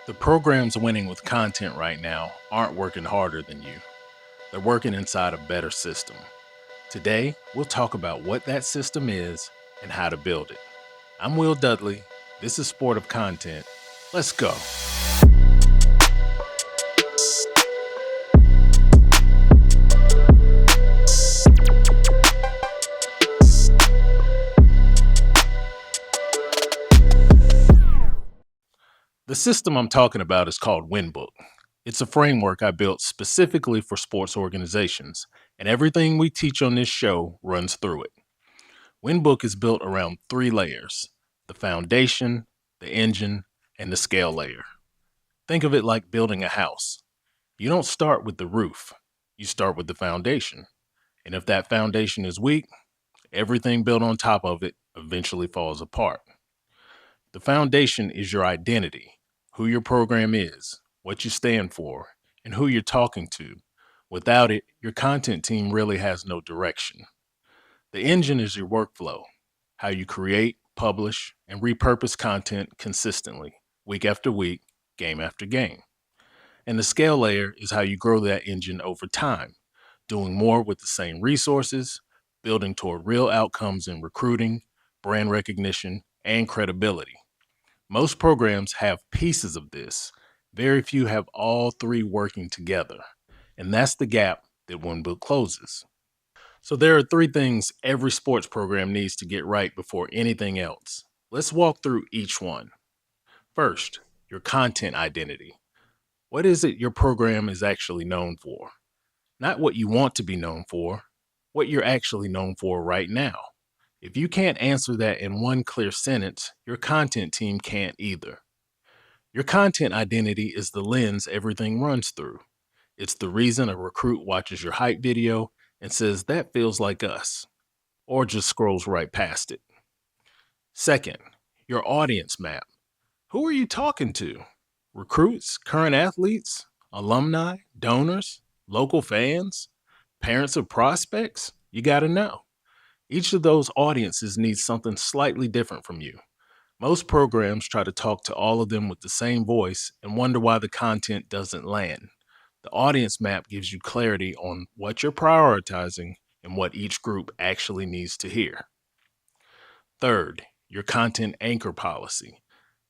The programs winning with content right now aren't working harder than you. They're working inside a better system. Today, we'll talk about what that system is and how to build it. I'm Will Dudley. This is Sport of Content. Let's go. The system I'm talking about is called Winbook. It's a framework I built specifically for sports organizations, and everything we teach on this show runs through it. Winbook is built around three layers: the foundation, the engine, and the scale layer. Think of it like building a house. You don't start with the roof, you start with the foundation. And if that foundation is weak, everything built on top of it eventually falls apart. The foundation is your identity, who your program is, what you stand for, and who you're talking to. Without it, your content team really has no direction. The engine is your workflow, how you create, publish, and repurpose content consistently, week after week, game after game. And the scale layer is how you grow that engine over time, doing more with the same resources, building toward real outcomes in recruiting, brand recognition, and credibility. Most programs have pieces of this. Very few have all three working together. And that's the gap that OneBook closes. So there are three things every sports program needs to get right before anything else. Let's walk through each one. First, your content identity. What is it your program is actually known for? Not what you want to be known for, what you're actually known for right now. If you can't answer that in one clear sentence, your content team can't either. Your content identity is the lens everything runs through. It's the reason a recruit watches your hype video and says, "That feels like us," or just scrolls right past it. Second, your audience map. Who are you talking to? Recruits, current athletes, alumni, donors, local fans, parents of prospects? You got to know. Each of those audiences needs something slightly different from you. Most programs try to talk to all of them with the same voice and wonder why the content doesn't land. The audience map gives you clarity on what you're prioritizing and what each group actually needs to hear. Third, your content anchor policy.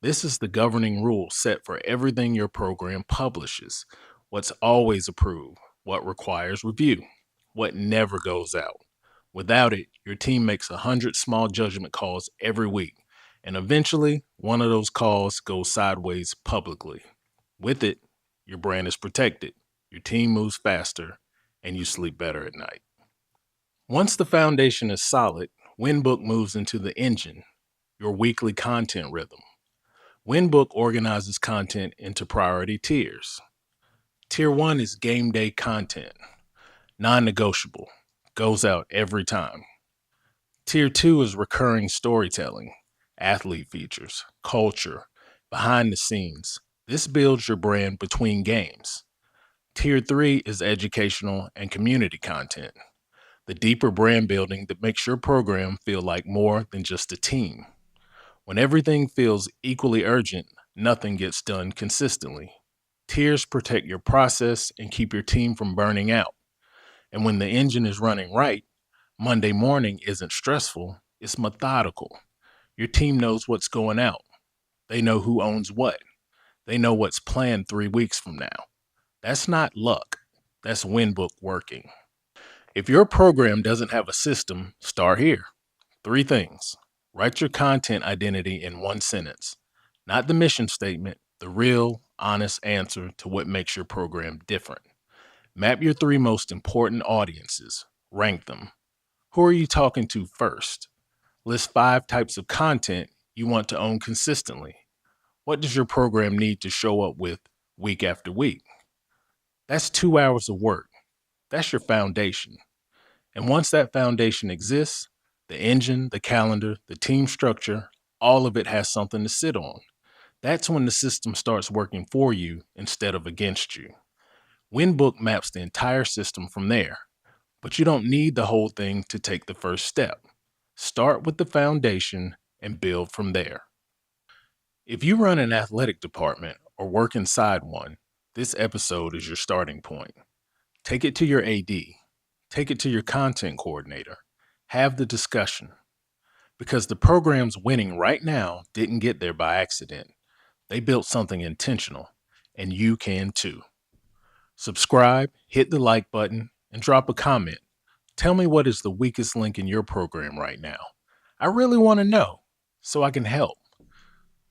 This is the governing rule set for everything your program publishes: what's always approved, what requires review, what never goes out. Without it, your team makes 100 small judgment calls every week, and eventually, one of those calls goes sideways publicly. With it, your brand is protected, your team moves faster, and you sleep better at night. Once the foundation is solid, Winbook moves into the engine, your weekly content rhythm. Winbook organizes content into priority tiers. Tier 1 is game day content, non negotiable, goes out every time. Tier 2 is recurring storytelling, athlete features, culture, behind the scenes. This builds your brand between games. Tier 3 is educational and community content, the deeper brand building that makes your program feel like more than just a team. When everything feels equally urgent, nothing gets done consistently. Tiers protect your process and keep your team from burning out. And when the engine is running right, Monday morning isn't stressful, it's methodical. Your team knows what's going out. They know who owns what. They know what's planned 3 weeks from now. That's not luck. That's Winbook working. If your program doesn't have a system, start here. Three things. Write your content identity in one sentence. Not the mission statement, the real, honest answer to what makes your program different. Map your three most important audiences. Rank them. Who are you talking to first? List 5 types of content you want to own consistently. What does your program need to show up with week after week? That's 2 hours of work. That's your foundation. And once that foundation exists, the engine, the calendar, the team structure, all of it has something to sit on. That's when the system starts working for you instead of against you. Winbook maps the entire system from there, but you don't need the whole thing to take the first step. Start with the foundation and build from there. If you run an athletic department or work inside one, this episode is your starting point. Take it to your AD, take it to your content coordinator, have the discussion. Because the programs winning right now didn't get there by accident. They built something intentional, and you can too. Subscribe, hit the like button, and drop a comment. Tell me what is the weakest link in your program right now. I really want to know so I can help.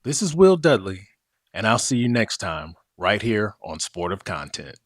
This is Will Dudley, and I'll see you next time right here on Sportive Content.